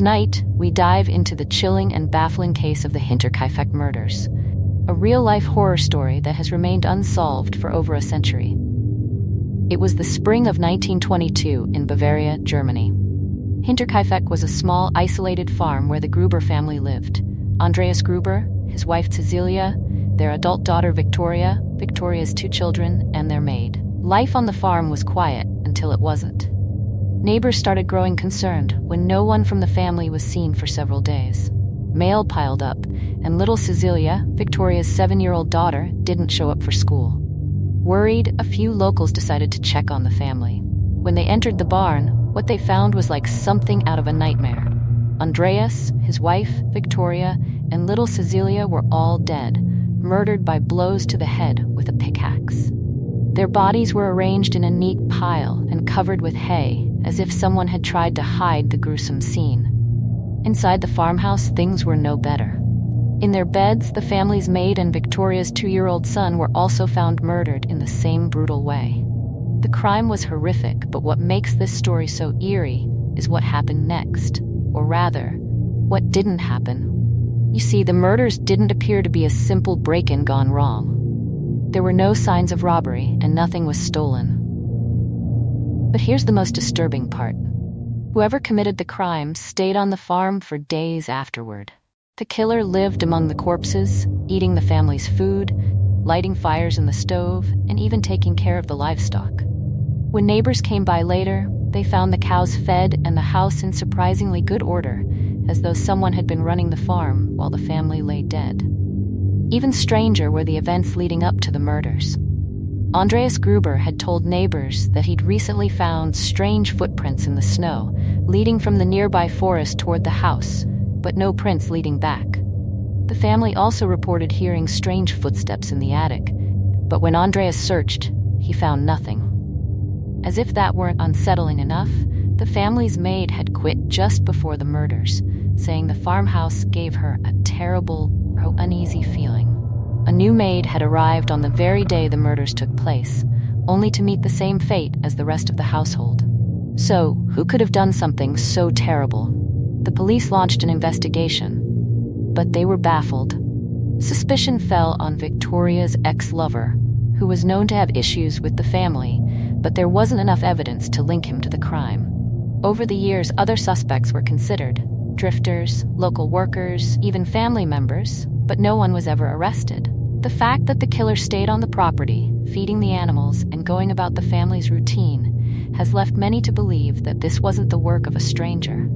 Tonight, we dive into the chilling and baffling case of the Hinterkaifeck Murders, a real-life horror story that has remained unsolved for over a century. It was the spring of 1922 in Bavaria, Germany. Hinterkaifeck was a small, isolated farm where the Gruber family lived. Andreas Gruber, his wife Cecilia, their adult daughter Victoria, Victoria's 2 children, and their maid. Life on the farm was quiet until it wasn't. Neighbors started growing concerned when no one from the family was seen for several days. Mail piled up, and little Cecilia, Victoria's 7-year-old daughter, didn't show up for school. Worried, a few locals decided to check on the family. When they entered the barn, what they found was like something out of a nightmare. Andreas, his wife, Victoria, and little Cecilia were all dead, murdered by blows to the head with a pickaxe. Their bodies were arranged in a neat pile and covered with hay, as if someone had tried to hide the gruesome scene. Inside the farmhouse, things were no better. In their beds, the family's maid and Victoria's 2-year-old son were also found murdered in the same brutal way. The crime was horrific, but what makes this story so eerie is what happened next, or rather, what didn't happen. You see, the murders didn't appear to be a simple break-in gone wrong. There were no signs of robbery, and nothing was stolen. But here's the most disturbing part. Whoever committed the crime stayed on the farm for days afterward. The killer lived among the corpses, eating the family's food, lighting fires in the stove, and even taking care of the livestock. When neighbors came by later, they found the cows fed and the house in surprisingly good order, as though someone had been running the farm while the family lay dead. Even stranger were the events leading up to the murders. Andreas Gruber had told neighbors that he'd recently found strange footprints in the snow, leading from the nearby forest toward the house, but no prints leading back. The family also reported hearing strange footsteps in the attic, but when Andreas searched, he found nothing. As if that weren't unsettling enough, the family's maid had quit just before the murders, saying the farmhouse gave her a terrible, uneasy feeling. A new maid had arrived on the very day the murders took place, only to meet the same fate as the rest of the household. So, who could have done something so terrible? The police launched an investigation, but they were baffled. Suspicion fell on Victoria's ex-lover, who was known to have issues with the family, but there wasn't enough evidence to link him to the crime. Over the years, other suspects were considered: drifters, local workers, even family members, but no one was ever arrested. The fact that the killer stayed on the property, feeding the animals and going about the family's routine, has left many to believe that this wasn't the work of a stranger.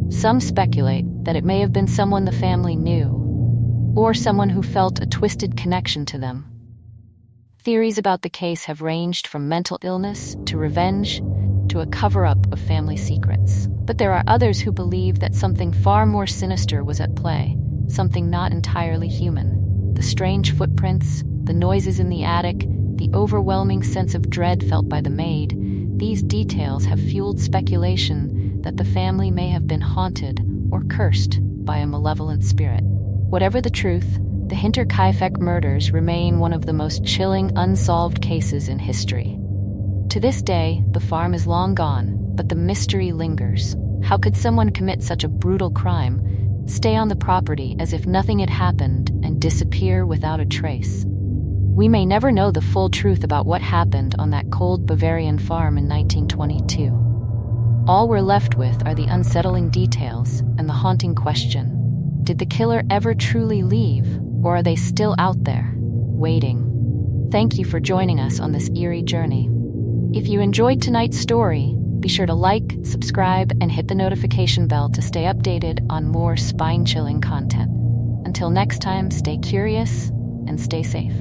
Some speculate that it may have been someone the family knew, or someone who felt a twisted connection to them. Theories about the case have ranged from mental illness to revenge to a cover-up of family secrets. But there are others who believe that something far more sinister was at play, something not entirely human. The strange footprints, the noises in the attic, the overwhelming sense of dread felt by the maid, these details have fueled speculation that the family may have been haunted or cursed by a malevolent spirit. Whatever the truth, the Hinterkaifeck murders remain one of the most chilling, unsolved cases in history. To this day, the farm is long gone, but the mystery lingers. How could someone commit such a brutal crime, stay on the property as if nothing had happened, and disappear without a trace? We may never know the full truth about what happened on that cold Bavarian farm in 1922. All we're left with are the unsettling details and the haunting question: did the killer ever truly leave, or are they still out there, waiting? Thank you for joining us on this eerie journey. If you enjoyed tonight's story, be sure to like, subscribe, and hit the notification bell to stay updated on more spine-chilling content. Until next time, stay curious and stay safe.